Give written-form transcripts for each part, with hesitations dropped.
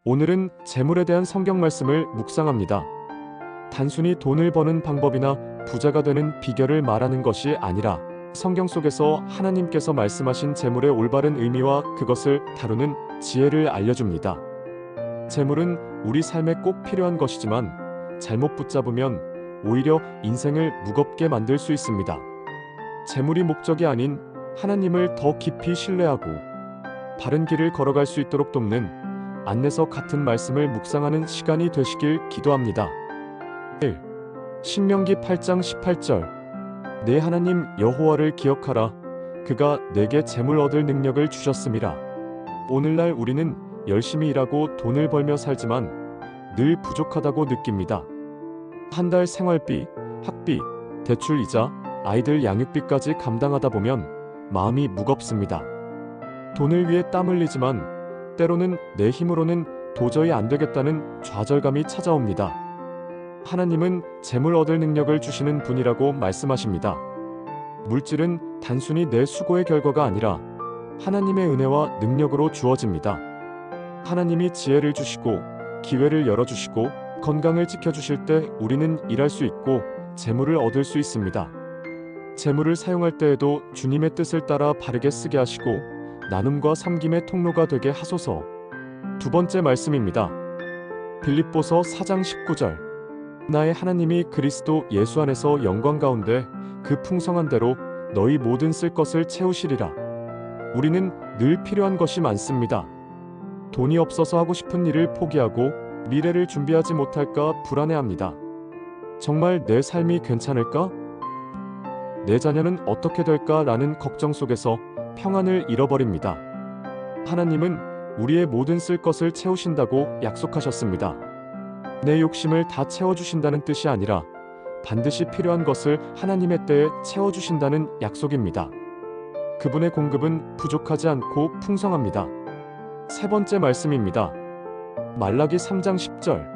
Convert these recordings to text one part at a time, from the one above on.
오늘은 재물에 대한 성경 말씀을 묵상합니다. 단순히 돈을 버는 방법이나 부자가 되는 비결을 말하는 것이 아니라 성경 속에서 하나님께서 말씀하신 재물의 올바른 의미와 그것을 다루는 지혜를 알려줍니다. 재물은 우리 삶에 꼭 필요한 것이지만 잘못 붙잡으면 오히려 인생을 무겁게 만들 수 있습니다. 재물이 목적이 아닌 하나님을 더 깊이 신뢰하고 바른 길을 걸어갈 수 있도록 돕는 안내서 같은 말씀을 묵상하는 시간이 되시길 기도합니다. 1. 신명기 8장 18절. 내 하나님 여호와를 기억하라. 그가 내게 재물 얻을 능력을 주셨음이라. 오늘날 우리는 열심히 일하고 돈을 벌며 살지만 늘 부족하다고 느낍니다. 한 달 생활비, 학비, 대출이자, 아이들 양육비까지 감당하다 보면 마음이 무겁습니다. 돈을 위해 땀 흘리지만 때로는 내 힘으로는 도저히 안 되겠다는 좌절감이 찾아옵니다. 하나님은 재물 얻을 능력을 주시는 분이라고 말씀하십니다. 물질은 단순히 내 수고의 결과가 아니라 하나님의 은혜와 능력으로 주어집니다. 하나님이 지혜를 주시고 기회를 열어주시고 건강을 지켜주실 때 우리는 일할 수 있고 재물을 얻을 수 있습니다. 재물을 사용할 때에도 주님의 뜻을 따라 바르게 쓰게 하시고 나눔과 섬김의 통로가 되게 하소서. 두 번째 말씀입니다. 빌립보서 4장 19절. 나의 하나님이 그리스도 예수 안에서 영광 가운데 그 풍성한 대로 너희 모든 쓸 것을 채우시리라. 우리는 늘 필요한 것이 많습니다. 돈이 없어서 하고 싶은 일을 포기하고 미래를 준비하지 못할까 불안해합니다. 정말 내 삶이 괜찮을까? 내 자녀는 어떻게 될까라는 걱정 속에서 평안을 잃어버립니다. 하나님은 우리의 모든 쓸 것을 채우신다고 약속하셨습니다. 내 욕심을 다 채워주신다는 뜻이 아니라 반드시 필요한 것을 하나님의 때에 채워주신다는 약속입니다. 그분의 공급은 부족하지 않고 풍성합니다. 세 번째 말씀입니다. 말라기 3장 10절.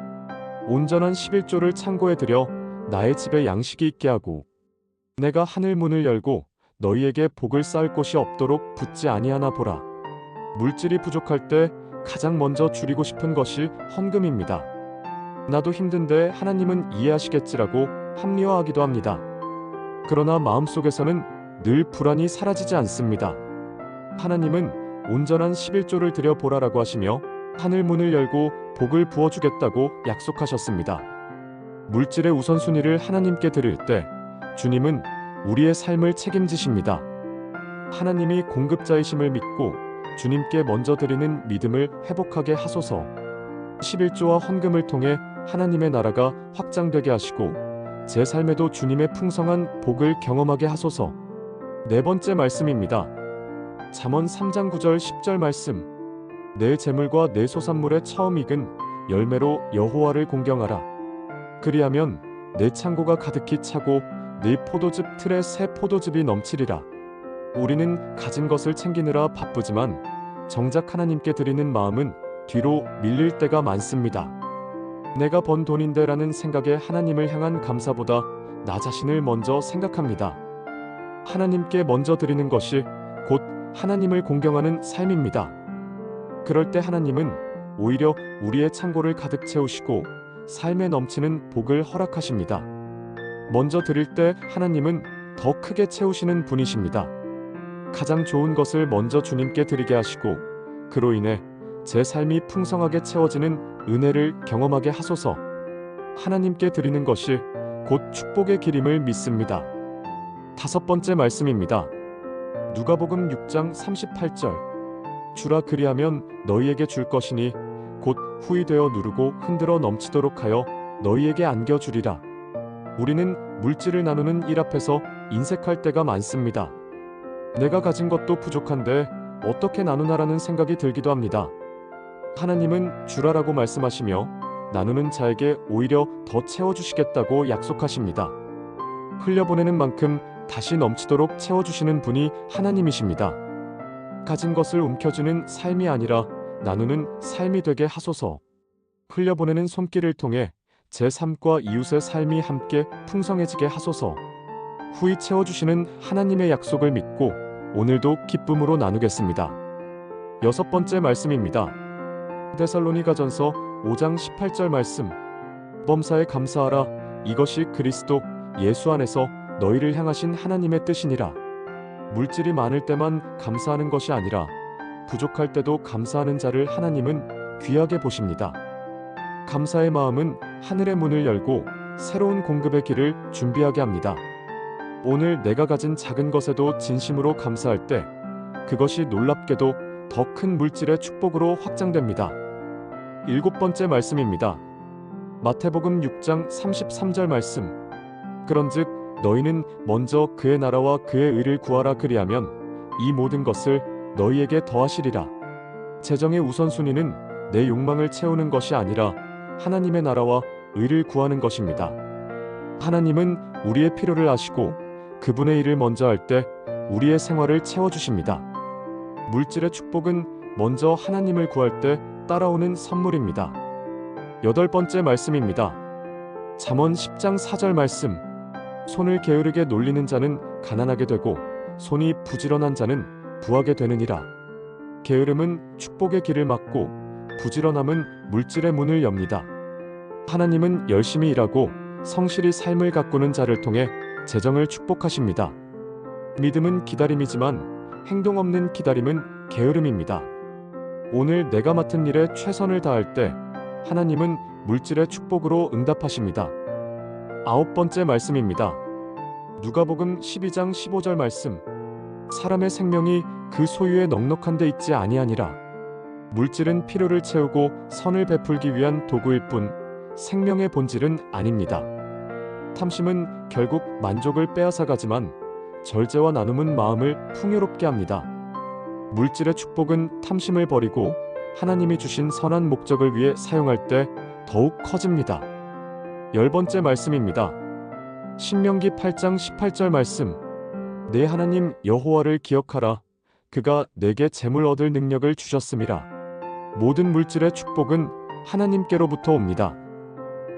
온전한 11조를 창고에 들여 나의 집에 양식이 있게 하고 내가 하늘 문을 열고 너희에게 복을 쌓을 곳이 없도록 붙지 아니하나 보라. 물질이 부족할 때 가장 먼저 줄이고 싶은 것이 헌금입니다. 나도 힘든데 하나님은 이해하시겠지라고 합리화하기도 합니다. 그러나 마음속에서는 늘 불안이 사라지지 않습니다. 하나님은 온전한 11조를 드려보라라고 하시며 하늘 문을 열고 복을 부어주겠다고 약속하셨습니다. 물질의 우선순위를 하나님께 드릴 때 주님은 우리의 삶을 책임지십니다. 하나님이 공급자이심을 믿고 주님께 먼저 드리는 믿음을 회복하게 하소서. 11조와 헌금을 통해 하나님의 나라가 확장되게 하시고 제 삶에도 주님의 풍성한 복을 경험하게 하소서. 네 번째 말씀입니다. 잠언 3장 9절 10절 말씀. 내 재물과 내 소산물의 처음 익은 열매로 여호와를 공경하라. 그리하면 내 창고가 가득히 차고 네 포도즙 틀에 새 포도즙이 넘치리라. 우리는 가진 것을 챙기느라 바쁘지만 정작 하나님께 드리는 마음은 뒤로 밀릴 때가 많습니다. 내가 번 돈인데 라는 생각에 하나님을 향한 감사보다 나 자신을 먼저 생각합니다. 하나님께 먼저 드리는 것이 곧 하나님을 공경하는 삶입니다. 그럴 때 하나님은 오히려 우리의 창고를 가득 채우시고 삶에 넘치는 복을 허락하십니다. 먼저 드릴 때 하나님은 더 크게 채우시는 분이십니다. 가장 좋은 것을 먼저 주님께 드리게 하시고 그로 인해 제 삶이 풍성하게 채워지는 은혜를 경험하게 하소서. 하나님께 드리는 것이 곧 축복의 길임을 믿습니다. 다섯 번째 말씀입니다. 누가복음 6장 38절. 주라 그리하면 너희에게 줄 것이니 곧 후히 되어 누르고 흔들어 넘치도록 하여 너희에게 안겨주리라. 우리는 물질을 나누는 일 앞에서 인색할 때가 많습니다. 내가 가진 것도 부족한데 어떻게 나누나라는 생각이 들기도 합니다. 하나님은 주라라고 말씀하시며 나누는 자에게 오히려 더 채워주시겠다고 약속하십니다. 흘려보내는 만큼 다시 넘치도록 채워주시는 분이 하나님이십니다. 가진 것을 움켜쥐는 삶이 아니라 나누는 삶이 되게 하소서. 흘려보내는 손길을 통해 제 삶과 이웃의 삶이 함께 풍성해지게 하소서. 후히 채워주시는 하나님의 약속을 믿고 오늘도 기쁨으로 나누겠습니다. 여섯 번째 말씀입니다. 데살로니가전서 5장 18절 말씀. 범사에 감사하라. 이것이 그리스도 예수 안에서 너희를 향하신 하나님의 뜻이니라. 물질이 많을 때만 감사하는 것이 아니라 부족할 때도 감사하는 자를 하나님은 귀하게 보십니다. 감사의 마음은 하늘의 문을 열고 새로운 공급의 길을 준비하게 합니다. 오늘 내가 가진 작은 것에도 진심으로 감사할 때 그것이 놀랍게도 더 큰 물질의 축복으로 확장됩니다. 7번째 말씀입니다. 마태복음 6장 33절 말씀. 그런즉 너희는 먼저 그의 나라와 그의 의를 구하라. 그리하면 이 모든 것을 너희에게 더하시리라. 재정의 우선순위는 내 욕망을 채우는 것이 아니라 하나님의 나라와 의를 구하는 것입니다. 하나님은 우리의 필요를 아시고 그분의 일을 먼저 할 때 우리의 생활을 채워주십니다. 물질의 축복은 먼저 하나님을 구할 때 따라오는 선물입니다. 8번째 말씀입니다. 잠언 10장 4절 말씀. 손을 게으르게 놀리는 자는 가난하게 되고 손이 부지런한 자는 부하게 되느니라. 게으름은 축복의 길을 막고 부지런함은 물질의 문을 엽니다. 하나님은 열심히 일하고 성실히 삶을 가꾸는 자를 통해 재정을 축복하십니다. 믿음은 기다림이지만 행동 없는 기다림은 게으름입니다. 오늘 내가 맡은 일에 최선을 다할 때 하나님은 물질의 축복으로 응답하십니다. 9번째 말씀입니다. 누가복음 12장 15절 말씀. 사람의 생명이 그 소유에 넉넉한 데 있지 아니하니라. 물질은 필요를 채우고 선을 베풀기 위한 도구일 뿐 생명의 본질은 아닙니다. 탐심은 결국 만족을 빼앗아가지만 절제와 나눔은 마음을 풍요롭게 합니다. 물질의 축복은 탐심을 버리고 하나님이 주신 선한 목적을 위해 사용할 때 더욱 커집니다. 10번째 말씀입니다. 신명기 8장 18절 말씀. 내 하나님 여호와를 기억하라. 그가 내게 재물 얻을 능력을 주셨음이라. 모든 물질의 축복은 하나님께로부터 옵니다.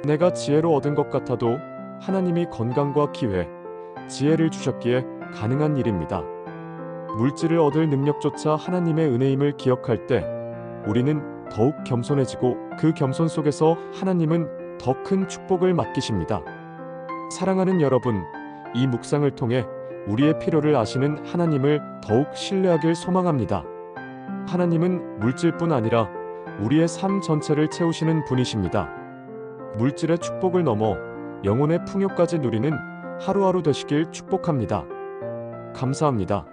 내가 지혜로 얻은 것 같아도 하나님이 건강과 기회, 지혜를 주셨기에 가능한 일입니다. 물질을 얻을 능력조차 하나님의 은혜임을 기억할 때 우리는 더욱 겸손해지고 그 겸손 속에서 하나님은 더 큰 축복을 맡기십니다. 사랑하는 여러분, 이 묵상을 통해 우리의 필요를 아시는 하나님을 더욱 신뢰하길 소망합니다. 하나님은 물질뿐 아니라 우리의 삶 전체를 채우시는 분이십니다. 물질의 축복을 넘어 영혼의 풍요까지 누리는 하루하루 되시길 축복합니다. 감사합니다.